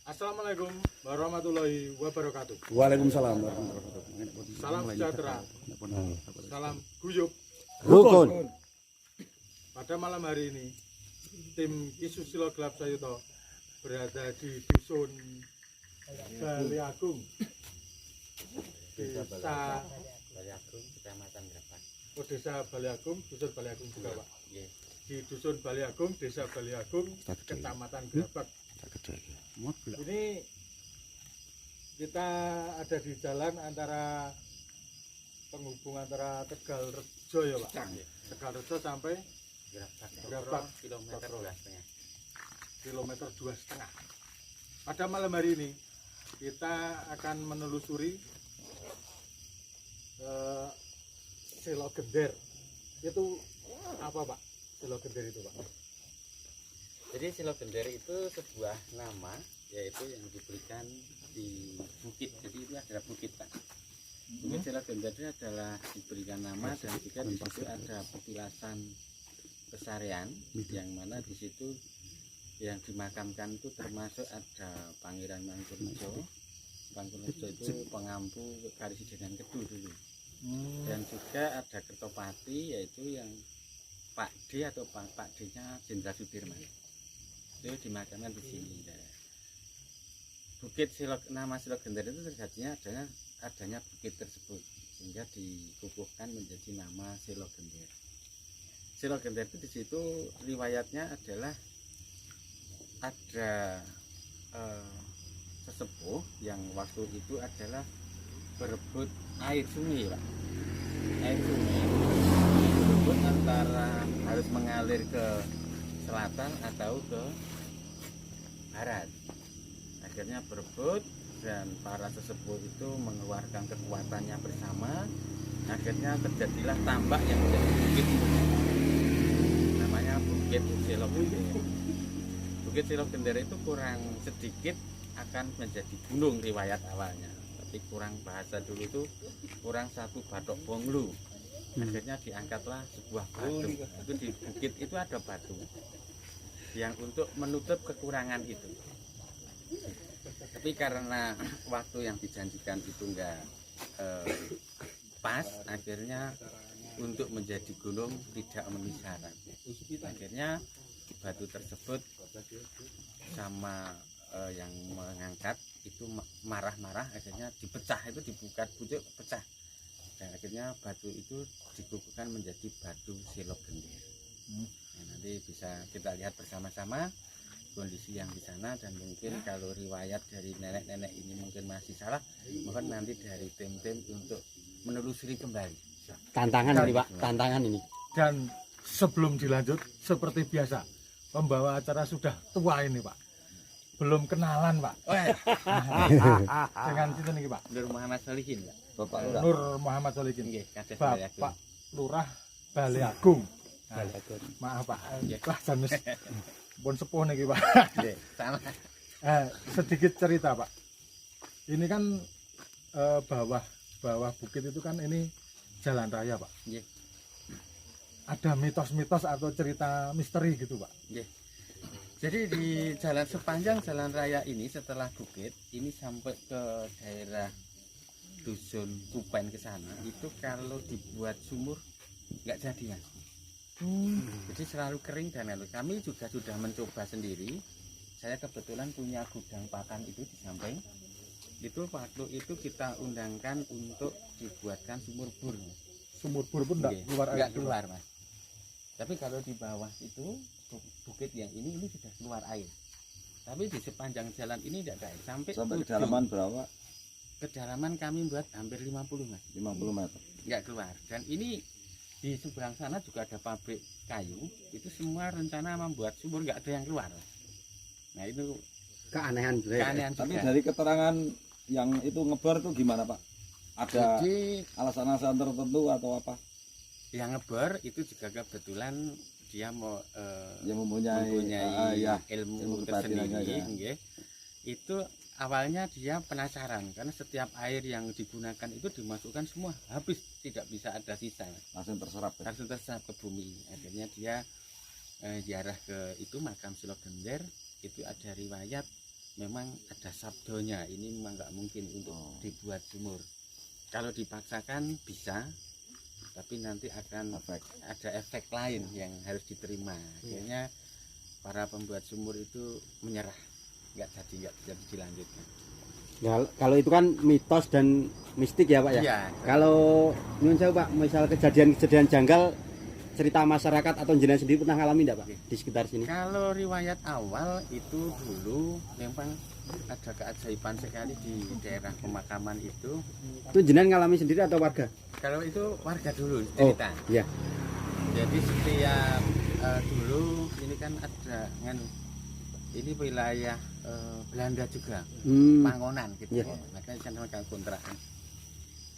Assalamualaikum warahmatullahi wabarakatuh. Waalaikumsalam warahmatullahi wabarakatuh. Salam sejahtera, salam guyup. Rukun. Pada malam hari ini, tim Kisusilo Gelap Sayuto berada di Dusun Bali Agung, Desa Bali Agung, Kecamatan Grapak. Desa Bali Agung, Dusun Bali Agung juga Pak. Iya. Di Dusun Bali Agung, Desa Bali Agung, Kecamatan Grapak. Ini kita ada di jalan antara penghubung antara Tegal Rejo ya Pak. Tegal Rejo sampai Grapak kilometer 2,5. kilometer 2,5. Pada malam hari ini kita akan menelusuri Selo Gender. Itu apa Pak? Selo Gender itu Pak? Jadi Selo Gender itu sebuah nama, yaitu yang diberikan di bukit. Jadi itu adalah bukit Pak. Bukit Selo Gender itu adalah diberikan nama dan juga di situ ada petilasan pesarian, yang mana di situ yang dimakamkan itu termasuk ada Pangeran Mangkunejo. Mangkunejo itu pengampu Karesidenan Kedul dulu. Dan juga ada Kertopati, yaitu yang Pak D atau Pak D-nya Jenderal Sudirman. Itu dimakamkan di sini. Bukit nama Selo Gender itu terjadinya adanya bukit tersebut, sehingga dikukuhkan menjadi nama Selo Gender. Selo Gender itu di situ riwayatnya adalah ada sesepuh yang waktu itu adalah berebut air sungai Pak. Air sungai berebut antara harus mengalir ke selatan atau ke barat. Akhirnya berebut dan para sesepuh itu mengeluarkan kekuatannya bersama. Akhirnya terjadilah tambak yang menjadi bukit itu. Namanya Bukit Selo Gender. Bukit Selo Gender itu kurang sedikit akan menjadi gunung riwayat awalnya, tapi kurang bahasa dulu itu kurang satu batok bonglu. Akhirnya diangkatlah sebuah batu. Itu di bukit itu ada batu yang untuk menutup kekurangan itu. Tapi karena waktu yang dijanjikan itu enggak pas, akhirnya untuk menjadi gunung tidak memenuhi syarat. Akhirnya batu tersebut sama yang mengangkat itu marah-marah, akhirnya dipecah, itu dibuka bujuk pecah, dan akhirnya batu itu dikukuhkan menjadi batu Selo Gender. Nah, nanti bisa kita lihat bersama-sama kondisi yang di sana, dan mungkin kalau riwayat dari nenek-nenek ini mungkin masih salah, mohon nanti dari tim-tim untuk menelusuri kembali. Tantangan ini Pak, tantangan ini. Dan sebelum dilanjut, seperti biasa, pembawa acara sudah tua ini Pak, belum kenalan Pak. Dengan itu nih Pak, Nur Muhammad Solihin Pak. Bapak Nur Muhammad Solihin, Nggih, Kades Bali Agung. Bapak Lurah Bali Agung. Bali Agung. Maaf Pak, lah janes pun sepuh nih Pak. Nggih, sama. Sedikit cerita Pak, ini kan bawah bukit itu kan ini jalan raya Pak. Nggih. Ada mitos-mitos atau cerita misteri gitu Pak. Nggih. Jadi di sepanjang jalan raya ini setelah bukit ini sampai ke daerah dusun Kupen ke sana, itu kalau dibuat sumur nggak jadi Mas. Jadi selalu kering dan lalu. Kami juga sudah mencoba sendiri. Saya kebetulan punya gudang pakan itu di samping. Itu waktu itu kita undangkan untuk dibuatkan sumur bor. Sumur bor pun enggak keluar air. Nggak keluar Mas. Tapi kalau di bawah itu bukit yang ini sudah keluar air. Tapi di sepanjang jalan ini tidak ada air sampai kedalaman berapa? Kedalaman kami buat hampir 50 Mas. 50 meter. Nggak keluar. Dan ini di seberang sana juga ada pabrik kayu. Itu semua rencana membuat sumur nggak ada yang keluar. Nah itu Keanehan juga. keanehan Tapi juga. dari keterangan yang itu ngebar itu gimana Pak? Ada Jadi alasan-alasan tertentu atau apa? yang ngebor itu juga kebetulan dia mau Yang mempunyai ya, ilmu ilmu kebatinannya tersendiri, ya. nggih. Itu awalnya dia penasaran karena setiap air yang digunakan itu dimasukkan semua habis, tidak bisa ada sisa, langsung terserap. Ya? langsung terserap ke bumi. Akhirnya dia ziarah ke itu makam Selo Gender. Itu ada riwayat memang ada sabdonya, ini memang nggak mungkin untuk dibuat sumur. Kalau dipaksakan bisa, tapi nanti akan ada efek lain yang harus diterima. Akhirnya para pembuat sumur itu menyerah, nggak jadi dilanjutkan. Ya, kalau itu kan mitos dan mistik ya Pak ya. Iya. Kalau nyun sewu Pak, misal kejadian janggal, cerita masyarakat atau jenengan sendiri pernah ngalami enggak Pak di sekitar sini? Kalau riwayat awal itu dulu memang ada keajaiban sekali di daerah pemakaman itu. Itu jenengan ngalami sendiri atau warga? Kalau itu warga dulu cerita. Oh, iya. Jadi setiap dulu ini kan ada kan ini wilayah Belanda juga, Pangonan gitu. Yeah. Makanya saya kontrakan.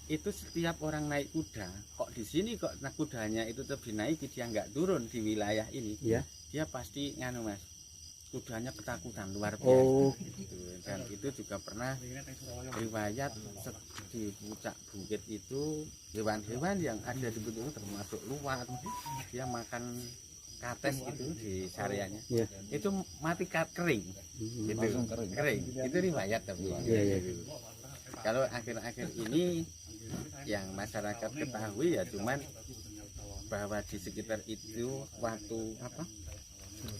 Itu setiap orang naik kuda, kok di sini kok kudanya itu tetap dinaiki, dia nggak turun di wilayah ini. Yeah. Dia pasti nganu Mas, kudanya ketakutan luar biasa. Oh. Gitu. Dan itu juga pernah riwayat di puncak bukit itu hewan-hewan yang ada di bukit itu termasuk luwak, dia makan kates itu di sareanya. Yeah. Itu mati kering. Gitu. Langsung kering. Itu riwayat tapi. Iya. Kalau akhir-akhir ini yang masyarakat ketahui ya cuman bahwa di sekitar itu waktu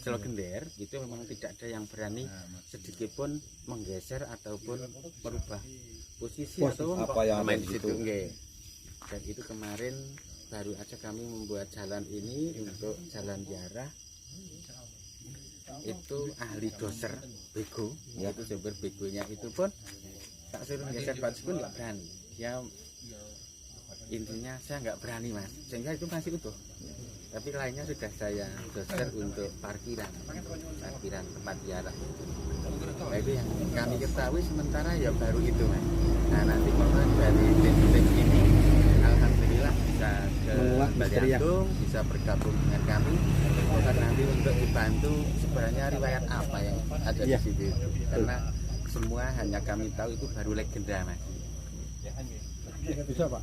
Selo Gender itu memang tidak ada yang berani sedikit pun menggeser ataupun merubah posisi atau apa yang main ada di di situ. situ. Dan itu kemarin baru aja kami membuat jalan ini untuk jalan ziarah. Itu ahli doser bego, yaitu sumber begonya itu pun tak suruh geser batu pun nggak berani. Dia intinya saya nggak berani Mas, sehingga itu masih utuh. Tapi lainnya sudah saya doser untuk parkiran tempat ziarah. Nah, itu yang kami ketahui sementara ya baru itu Mas. Nah nanti mohon dari tim ini alhamdulillah bisa ke Baliagung, bisa bergabung dengan kami. Mohon nanti untuk dibantu sebenarnya riwayat apa yang ada di situ. Karena semua hanya kami tahu itu baru legenda Mas. Bisa Pak.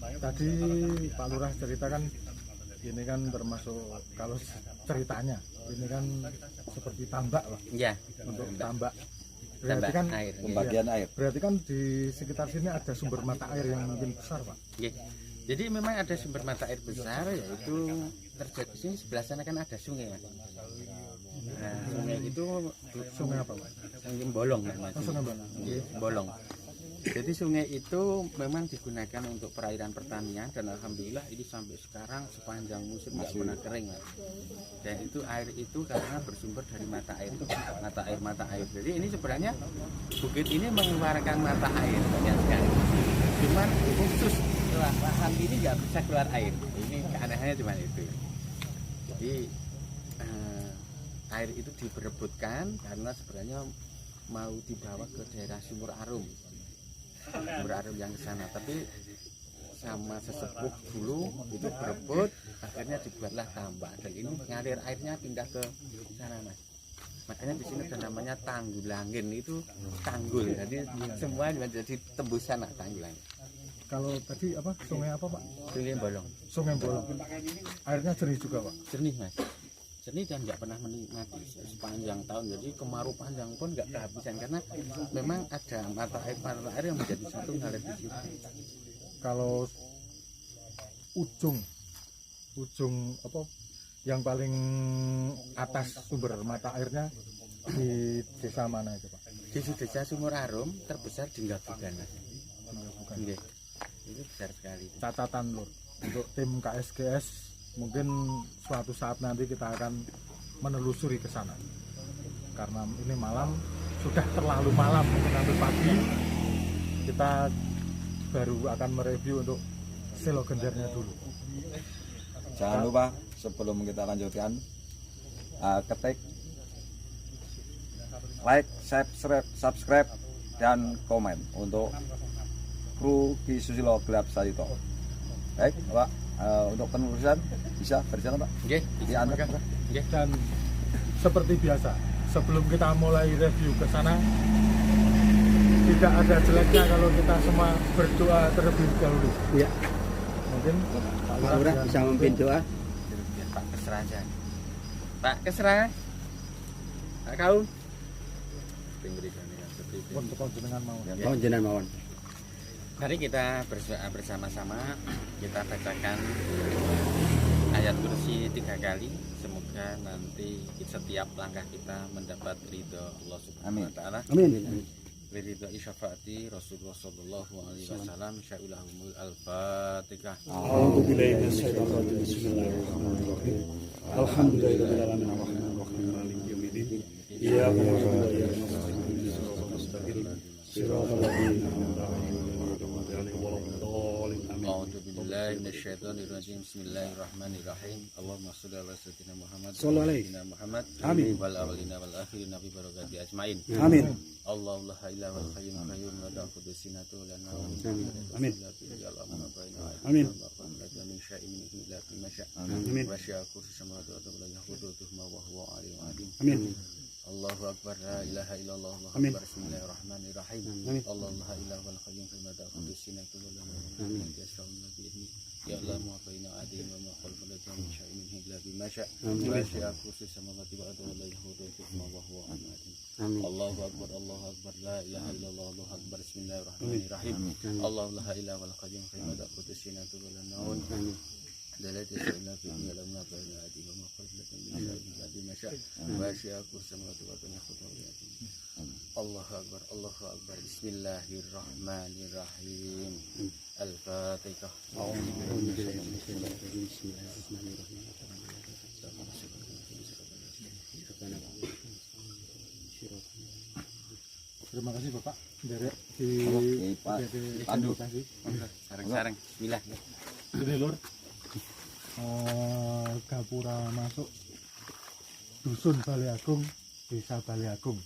Tadi Pak Lurah ceritakan ini kan termasuk kalau ceritanya ini kan seperti tambak lah. Iya. Untuk tambak. Berarti kan air. Pembagian air. Berarti kan di sekitar sini ada sumber mata air yang mungkin besar Pak. Iya. Jadi memang ada sumber mata air besar, yaitu terjadi sini sebelah sana kan ada sungai Mas. Nah, sungai itu Sungai apa Pak? Sungai Bolong namanya. Sungai mana? Iya, Bolong. Jadi sungai itu memang digunakan untuk perairan pertanian dan alhamdulillah ini sampai sekarang sepanjang musim nggak pernah kering Mas. Dan itu air itu karena bersumber dari mata air. Jadi ini sebenarnya bukit ini mengeluarkan mata air banyak sekali. Cuman khusus lahan ini nggak bisa keluar air. Ini keanehannya cuma itu. Jadi air itu diperebutkan karena sebenarnya mau dibawa ke daerah Sumur Arum yang ke sana, tapi sama sesepuh dulu itu berebut, akhirnya dibuatlah tambak dan ini ngalir airnya pindah ke sana Mas. Makanya di sini ada namanya Tanggulangin, itu tanggul, jadi semua jadi tembusan Tanggulangin. Kalau tadi apa sungai apa Pak? Sungai Bolong. Sungai Bolong. Airnya jernih juga Pak. Jernih Mas. Jernih dan nggak pernah menikmati sepanjang tahun, jadi kemarau panjang pun nggak kehabisan karena memang ada mata air yang menjadi satu ngalir di situ. Kalau ujung apa yang paling atas sumber mata airnya di desa mana itu Pak? Di desa Sumur Arum terbesar di Gabugan Mas. Bukan. Iya. Itu besar sekali. Catatan Lur untuk tim KSGS, mungkin suatu saat nanti kita akan menelusuri ke sana karena ini malam sudah terlalu malam, mungkin nanti pagi kita baru akan mereview untuk Selo Gendernya dulu. Jangan lupa sebelum kita lanjutkan ketik like, subscribe dan komen untuk kru Ki Susilo Gelap Sayuto. Baik Pak, untuk penelusuran bisa berjalan Pak. Oke, Diantar. Dan seperti biasa sebelum kita mulai review ke sana, tidak ada jeleknya kalau kita semua berdoa terlebih dahulu. Iya. Mungkin Pak Lurah bisa memimpin doa. Biar Pak Kesra aja. Pak Kesra, Pak Kaum, Oh, jenengan mawon. Mari kita bersama-sama kita bacakan ayat kursi 3 kali. Semoga nanti setiap langkah kita mendapat ridho Allah Subhanahu wa taala. Amin. Ridho syafaati Rasulullah sallallahu alaihi wasallam. Sya'ulahumul al-Fatihah. A'udzubillahi minasyaitonir rajim. Bismillahirrahmanirrahim. Alhamdulillahirabbil alamin arrahmanir rahim maliki yaumiddin. Iyyaka na'budu wa iyyaka nasta'in. Shiratal mustaqim. Shiratal ladzina an'amta 'alaihim ghairil maghdubi 'alaihim waladdallin. Amin. A'udzu billahi minasyaitonir rajim. Bismillahirrahmanirrahim. Allahumma shalli ala sayyidina Muhammad Shallu alaihi. Muhammad. Amin. Wal awwalina wal akhirina bi barakati ajmain. Amin. Allah la ilaha wal qayyum qayyum la ta'khudhu sinatun wa la nawm. Amin. Amin. Amin. Min syai'in illa bima syaa. Amin. Wa syaa kursi samawati wal ardi la yahuduhu ma wa huwa 'aliyyun 'azim. Amin. Allahu akbar la ilaha illallah Allahu Amin. akbar bismillahirrahmanirrahim. Amin. Allah la ilaha wal qayyum la ta'khudhu sinatun wa la nawm. Yasha'u bi idni. Ya'lamu ma baina aydihim wa ma khalfahum min syai'in illa bima syaa. Wa syaa kursi samawati wal ardi la yahuduhu ma wa huwa 'aliyyun 'azim. Amin. Allahu akbar la ilaha illallah Allahu akbar bismillahirrahmanirrahim. Allah la ilaha wal qayyum la ta'khudhu sinatun wa la nawm. Dalat yasna fi alam ma baina adi wa ma khalfahum min syai'in illa bima syaa. Wa syaa kursi samawati wal ardi yahuduhu. Allahu akbar bismillahirrahmanirrahim. Al-Fatihah. Terima kasih Bapak dari di Pandu. Sareng-sareng. Bismillah. Ini Lur, Gapura masuk Dusun Baliagung, Desa Baliagung,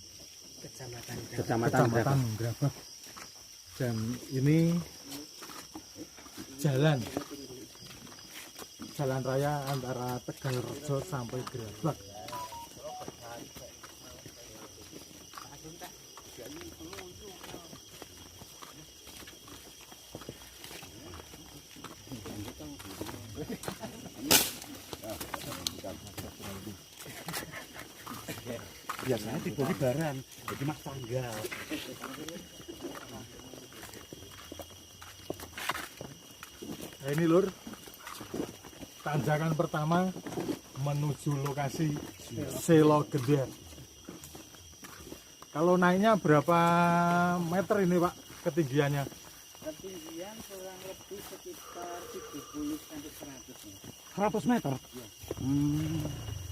Kecamatan Grabak. Dan ini jalan raya antara Tegalrejo sampai Grabak. Biasanya di Baran, jadi Mas Tanggal. Nah ini Lur, tanjakan pertama menuju lokasi Selo Gender. Kalau naiknya berapa meter ini Pak ketinggiannya? Ketinggian kurang lebih sekitar 70 sampai 100 meter. 100 meter.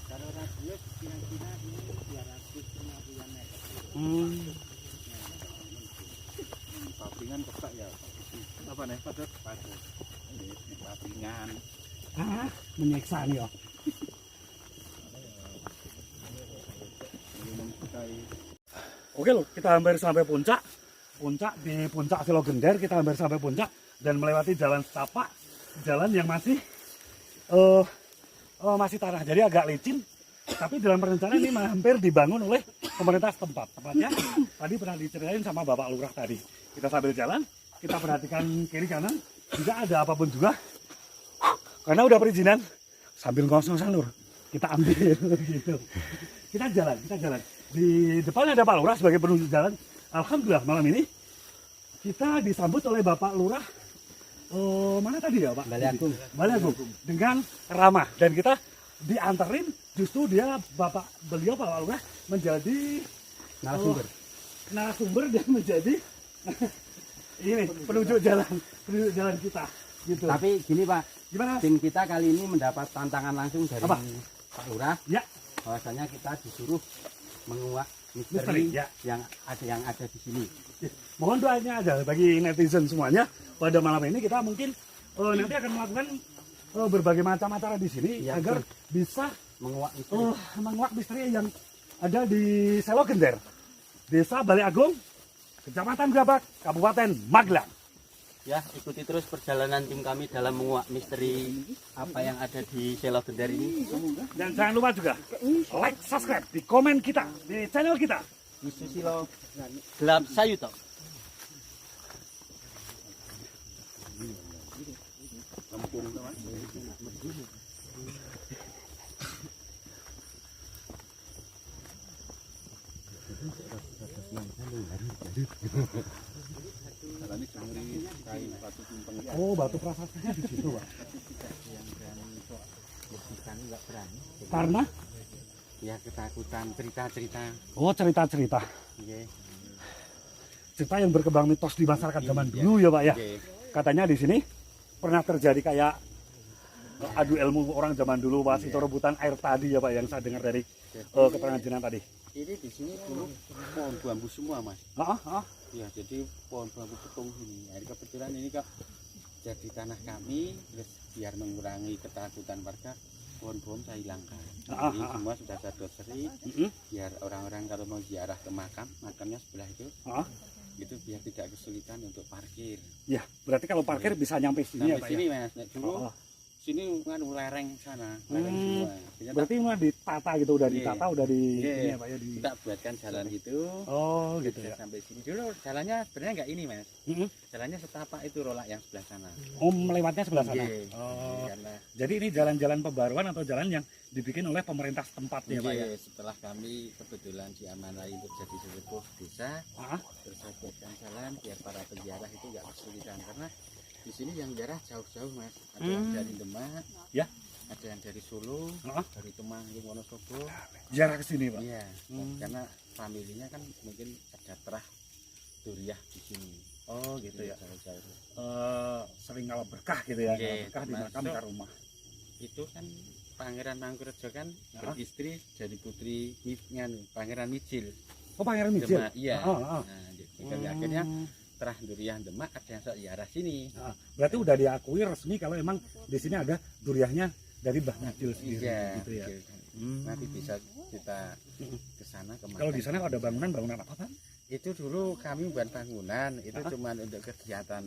Kalau radius kira-kira ini 250 meter. Papingan kesak ya. Apa nih? Padat. Papingan. Menyiksa nih ya. Oke loh, kita hampir sampai puncak. Di puncak Selo Gender kita hampir sampai puncak dan melewati jalan setapak, jalan yang masih tanah, jadi agak licin. Tapi dalam perencanaan ini hampir dibangun oleh pemerintah setempat. Tepatnya tadi pernah diceritain sama Bapak Lurah tadi. Kita sambil jalan, kita perhatikan kiri kanan, tidak ada apapun juga. Karena udah perizinan, sambil ngos-ngosan Lur, kita ambil gitu. Kita jalan. Di depan ada Pak Lurah sebagai penunjuk jalan. Alhamdulillah malam ini kita disambut oleh Bapak Lurah mana tadi ya Pak? Baliagung dengan ramah, dan kita diantarin, justru beliau Pak Lurah menjadi narasumber dan menjadi ini penunjuk jalan kita gitu. Tapi gini Pak, Gimana? tim kita kali ini mendapat tantangan langsung dari Apa? Pak Lurah. Ya. Bahwasanya kita disuruh menguak Misteri, misteri ya. yang ada di sini. Mohon doanya aja bagi netizen semuanya. Pada malam ini kita mungkin nanti akan melakukan berbagai macam acara di sini Ya, agar bisa Menguak misteri. menguak misteri yang ada di Selo Gender, Desa Baliagung, Kecamatan Grabak, Kabupaten Magelang. Ya, ikuti terus perjalanan tim kami dalam menguak misteri apa yang ada di Selo Gender ini. Dan jangan lupa juga like, subscribe, di komen kita, di channel kita. Di Susilo Gelap Sayuto. Jalannya jemuri kayu batu tumpeng. Oh, batu prasastinya di situ, Pak. Yang berani kok bukan nggak berani. Karena Ya ketakutan cerita-cerita. oh, cerita-cerita. Nggih. Cerita yang berkembang mitos di masyarakat zaman dulu ya, Pak ya. Nggih. Katanya di sini pernah terjadi kayak adu ilmu orang zaman dulu pas itu rebutan air tadi ya, Pak, yang saya dengar dari keterangan jenengan tadi. Ini di sini dulu pohon bambu semua, Mas. Heeh. Ya, jadi pohon bambu petung ini. Jadi kebetulan ini kok jadi tanah kami, terus biar mengurangi ketakutan warga, pohon-pohon saya hilangkan. Jadi semua sudah saya doseri, biar orang-orang kalau mau ziarah ke makamnya sebelah itu, itu biar tidak kesulitan untuk parkir. Ya, berarti kalau parkir bisa nyampe sini ya, Sampai Pak sini, ya. Mas. Nek dulu sini kan lereng sana, lereng semua. Jadi Berarti mah ditata gitu, udah Iya. ditata, udah di Iya. ini ya, Pak ya di. kita buatkan jalan gitu. Oh, gitu Bisa ya. sampai sini dulu jalannya sebenarnya nggak ini, Mas. Mm-mm. Jalannya setapak itu rolak yang sebelah sana. Oh, melewatnya sebelah sana. Nggih. Oh. Karena Jadi ini jalan-jalan pembaruan atau jalan yang dibikin oleh pemerintah setempat ya, Pak ya. nggih, setelah kami kebetulan diamanai untuk jadi sesepuh desa, Ah, terus saya buatkan jalan biar para penziarah itu nggak kesulitan karena di sini yang ziarah jauh-jauh, Mas. Ada yang dari Demak, Ya. ada yang dari Solo, Ah. dari Temanggung, Wonosobo. jarak ke sini, Pak. Iya, karena familinya kan mungkin ada terah duriah di sini. Oh, gitu ya. Jauh-jauh. Sering ngalah berkah gitu ya, Iya, ngalah berkah di makam termasuk- ke rumah. Itu kan Pangeran Mangkurejo kan Ah. beristri jadi putri Pangeran Mijil. Oh, Pangeran Mijil. Demak, iya. Ah. Nah, jadi akhirnya terah duriah Demak ada yang ziarah sini. Ah, berarti udah diakui resmi kalau emang di sini ada duriahnya dari Mbah Mijil sendiri Iya, gitu ya. nanti bisa kita ke sana ke Kalau di makam. sana ada bangunan apa, Pak? Itu dulu kami bukan bangunan, itu cuman untuk kegiatan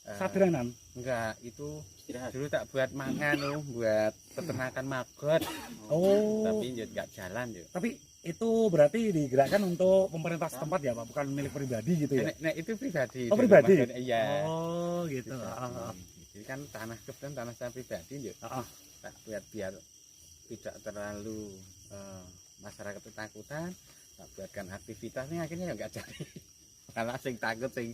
Sadranan. enggak, itu dulu tak buat mangan buat peternakan maggot. Oh. Tapi ya enggak jalan ya. Tapi itu berarti digerakkan untuk pemerintah setempat ya, Pak, bukan milik pribadi gitu ya. Nah, itu pribadi. Oh, pribadi? Iya. Oh, gitu. Jadi kan tanah kebetulan tanah saya pribadi ya. Tak buat biar tidak terlalu masyarakat ketakutan, tak buatkan aktivitasnya akhirnya enggak jadi. Karena sing takut sing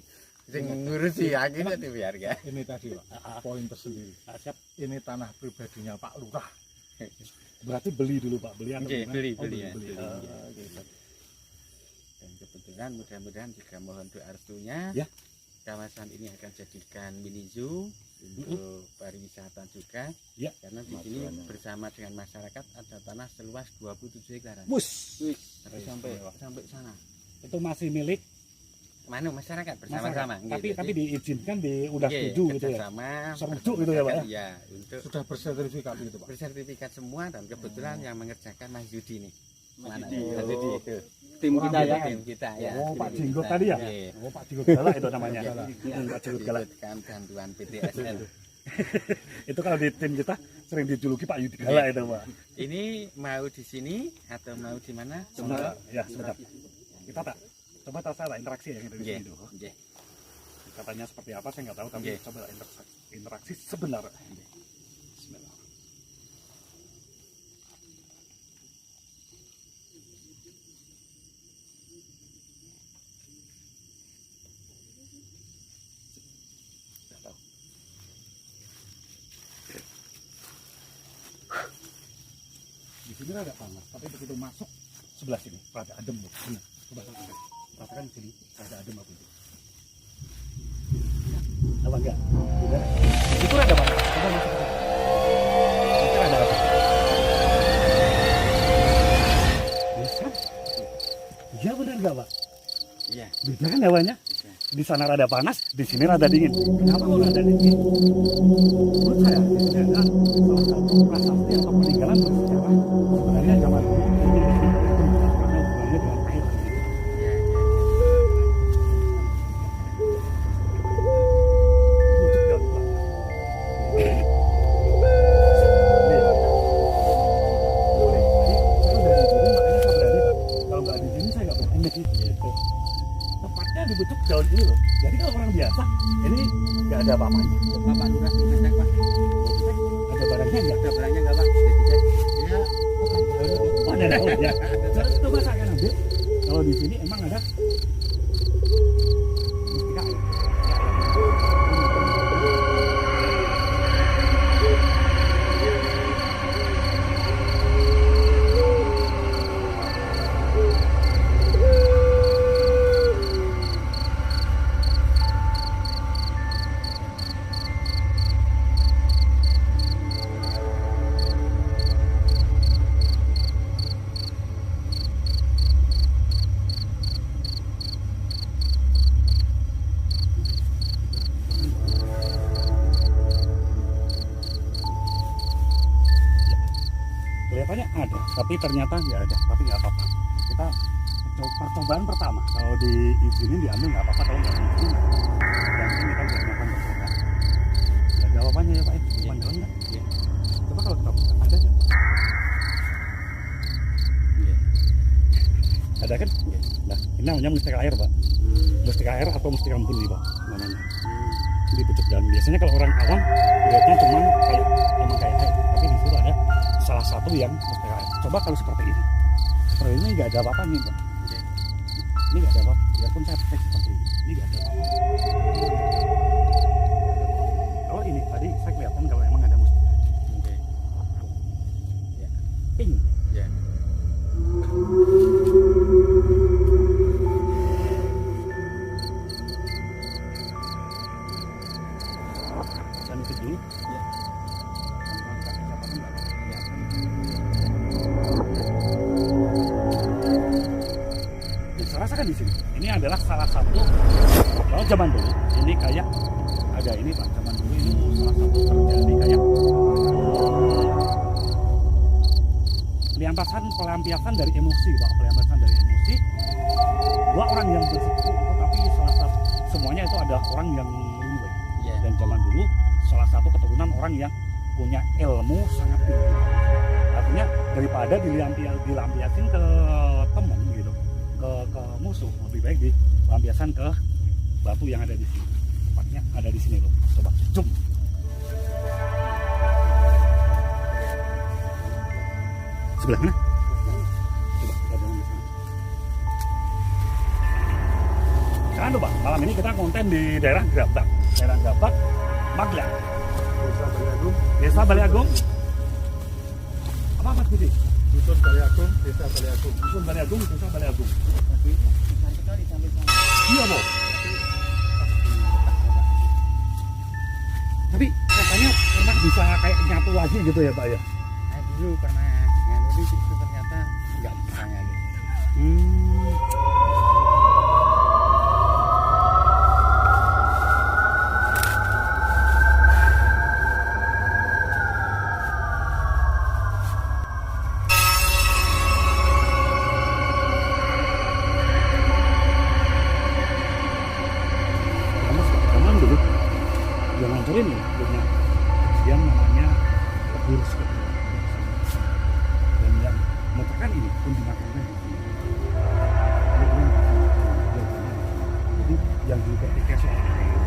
ngurusi akhirnya biar ya. Ini tadi Pak, poin tersendiri. Siap. Ini tanah pribadinya Pak Lurah. Berarti beli dulu, Pak. Beli atau Oke, gimana? beli, Oh, beli ya. beli. Beli, Oh, ya. gitu. Dan kebetulan mudah-mudahan juga mohon doa restunya Ya. kawasan ini akan jadikan mini zoo untuk pariwisata juga. Ya. Karena di sini bersama dengan masyarakat ada tanah seluas 27 hektaran. Bus. Tapi sampai sana. Itu masih milik Mana masyarakat masyarakat. bersama-sama. Tapi diizinkan udah setuju gitu ya. Sama. Setuju gitu ya, Pak ya? Iya, untuk Sudah bersertifikat itu Pak. bersertifikat semua dan kebetulan yang mengerjakan Mas Yudi nih. Mana? Yudi, Mas Yudi itu. Tim kita ya. Tim kita ya. Oh, Pak Tim Jenggot kita. tadi ya? Iya. Oh, Pak Jenggot Galak itu namanya. Pak Jenggot Galak. Kan bantuan PTSN. Itu kalau di tim kita sering dijuluki Pak Yudi Galak itu, Pak. Ini mau di sini atau mau di mana? Sebentar, ya sebentar. Kita coba tak interaksi ya gitu di Nggih, sini dulu. nggih. Katanya seperti apa saya nggak tahu, tapi Nggih. coba interaksi sebentar. Bismillah. Nggak tahu. Di sini agak panas, tapi begitu masuk sebelah sini rada adem. Benar. Coba rasakan di sini rada adem apa itu? Apa enggak? Tidak. Itu rada panas. Coba masuk ke sana. Itu rada apa? Bisa? Iya benar nggak, Pak? Iya. Beda kan hawanya? Di sana rada panas, di sini rada dingin. Kenapa kok rada dingin? Menurut saya, ini adalah salah satu prasasti atau peninggalan bersejarah sebenarnya zaman dulu. Karena hubungannya dengan air. Wujud daun, Pak. Nih. Boleh. Jadi, saya udah di sini, makanya saya berani, Pak. Kalau nggak di sini, saya nggak berani. Gitu. Tepatnya dibentuk daun ini loh. Jadi kalau orang biasa, ini nggak ada apa-apanya. Bapak Lurah ngecek, Pak. Ada barangnya nggak? Ada barangnya nggak, Pak? Dicek. Ya. Oh, ada daun ya. Terus coba saya akan ambil. Kalau di sini emang ada tapi ternyata nggak ada, tapi nggak apa-apa. Kita percobaan pertama, kalau diizinin diambil nggak apa-apa, kalau nggak diizinin yang penting kita udah melakukan percobaan. Ya ada apa-apanya ya Pak, cuma jalan nggak? Coba kalau kita buka, ada nggak? Ada kan? Nah, ini namanya mustika air Pak. Mustika air atau mustika embun nih Pak namanya. Di pucuk daun. Biasanya kalau orang awam lihatnya cuma kayak air, tapi di situ ada salah satu yang mustika air. Coba kalau seperti ini. Seperti ini nggak ada apa-apanya Pak. Ini nggak ada apa-apa. Biarpun saya pakai seperti ini nggak ada apa-apa. Kalau ini tadi saya kelihatan kalau emang ada mustika. Ya. Pink. Ya. Saya nitip dulu. Ya. Saya rasakan di sini. Ini adalah salah satu. Kalau zaman dulu, ini kayak ada ini Pak. Zaman dulu ini salah satu terjadi kayak pelampiasan dari emosi Pak. Pelampiasan dari emosi. Dua orang yang bersekutu itu, tapi salah satu semuanya itu ada orang yang linguist. Ya. Dan zaman dulu salah satu keturunan orang yang punya ilmu sangat tinggi. Artinya daripada dilampiasin ke teman gitu, ke musuh, lebih baik dilampiasan ke batu yang ada di sini. Tepatnya ada di sini loh. Coba zoom. Sebelah mana? Coba kita jalan di sana. Jangan lupa, malam ini kita konten di daerah Grabak, Magelang. Desa Baliagung. Apa Mas Budi? Dusun Baliagung, Desa Baliagung. Dusun Baliagung, Desa Baliagung. Besar sekali sampai sana. Iya, Bu. Tapi katanya pernah bisa kayak nyatu lagi gitu ya, Pak ya? Nah, dulu pernah nganu di situ ternyata nggak bisa nganu. Zaman dulu yang ngancurin ya punya yang namanya lebur seperti itu. Dan yang menekan ini pun dimakannya di sini. Jadi yang bertikai soal air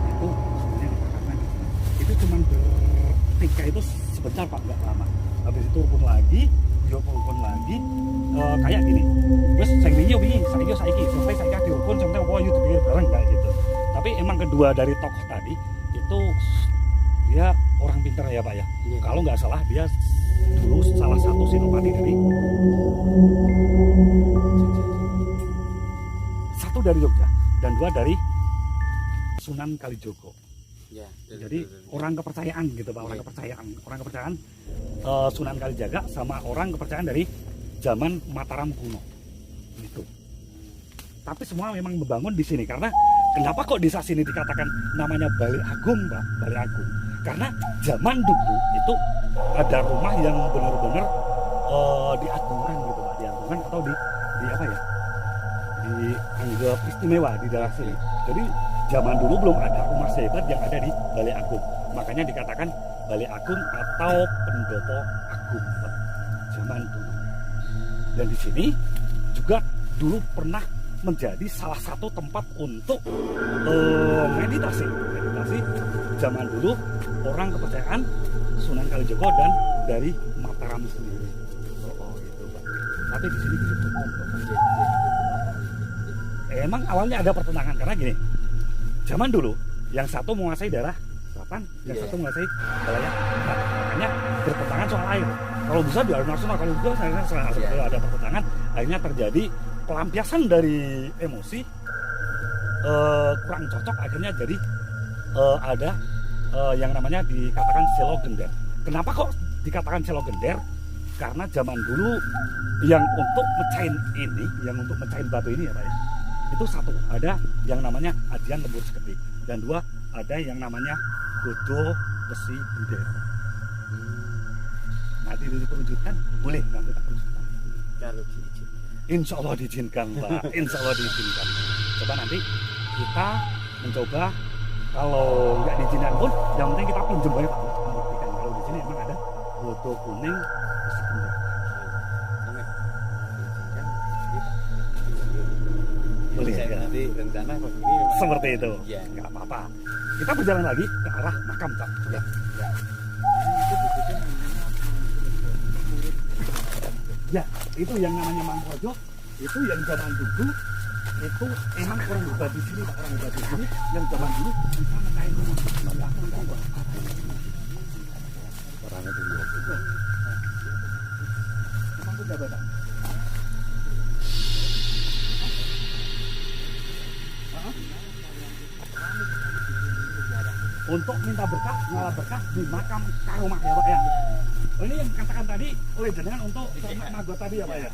itu sebenarnya dimakannya di sini. Itu cuma bertikai itu sebentar Pak, nggak lama. Habis itu rukun lagi, rukun lagi, kayak gini. Terus saya wingi, saiki sampai saya dirukun sampai apa yuk dipikir bareng kayak gitu. Tapi emang kedua dari tokoh tadi itu dia orang pintar ya Pak ya. Kalau nggak salah dia dulu salah satu senopati dari satu dari Jogja dan dua dari Sunan Kalijogo. Ya. Jadi orang kepercayaan gitu Pak, orang kepercayaan Sunan Kalijaga sama orang kepercayaan dari zaman Mataram kuno gitu. Tapi semua memang membangun di sini karena kenapa kok desa sini dikatakan namanya Bali Agung Pak, Bali Agung? Karena zaman dulu itu ada rumah yang benar-benar diagungkan gitu Pak, diagungkan atau di apa ya? Dianggap istimewa di daerah sini. Jadi zaman dulu belum ada rumah sehebat yang ada di Bali Agung. Makanya dikatakan Bali Agung atau Pendopo Agung Pak. Zaman dulu. Dan di sini juga dulu pernah menjadi salah satu tempat untuk meditasi zaman dulu orang kepercayaan Sunan Kalijogo dan dari Mataram sendiri. Itu Pak. Tapi di sini ditutup. Emang awalnya ada pertentangan karena gini, zaman dulu yang satu menguasai daerah selatan, yang satu menguasai wilayah barat. Makanya bertentangan soal air. Kalau bisa di air nasional, kalau juga saya ada pertentangan, akhirnya terjadi pelampiasan dari emosi kurang cocok, akhirnya jadi ada yang namanya dikatakan selo gender. Kenapa kok dikatakan selo gender? Karena zaman dulu yang untuk mecahin ini, yang untuk mecahin batu ini ya Pak ya, itu satu ada yang namanya ajian lembur seketik, dan dua ada yang namanya godo besi gender. Nah nanti diperwujudkan, boleh nanti tak perwujudkan. Kalau diizinkan. Insya Allah diizinkan Pak, insya Allah diizinkan. Coba nanti kita mencoba, kalau nggak diizinkan pun, yang penting kita pinjam aja Pak untuk membuktikan kalau di sini emang ada foto kuning meskipun enggak. Boleh Saya ya. nanti rencana kok ini memang Seperti itu, Iya. nggak apa-apa. Kita berjalan lagi ke arah makam Pak. Coba. Ya, itu yang namanya Mangkojo, itu yang zaman dulu, itu emang orang hebat di sini, Pak, orang hebat di sini, yang zaman dulu bisa mekain rumah. Orangnya dulu. Emang itu jabatan. Untuk minta berkah, ngalah berkah di makam Karomah ya Pak ya. Oh, ini yang katakan tadi oleh jenengan untuk Magot tadi ya Pak ya.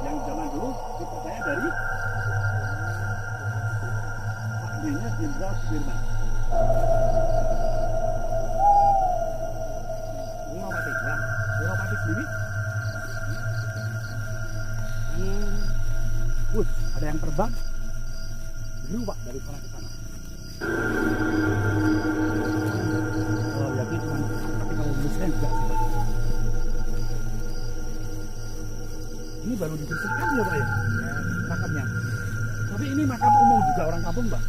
Yang zaman dulu dipercaya dari Pak D-nya Jenderal Sudirman. Wurapati, nah, Wurapati sendiri. Ada yang terbang biru Pak dari sana ke sana. Kalau lihatnya cuma, tapi kalau tulisnya enggak sih Pak. Ini baru dibersihkan ya Pak ya, makamnya. Tapi ini makam umum juga orang kampung Pak.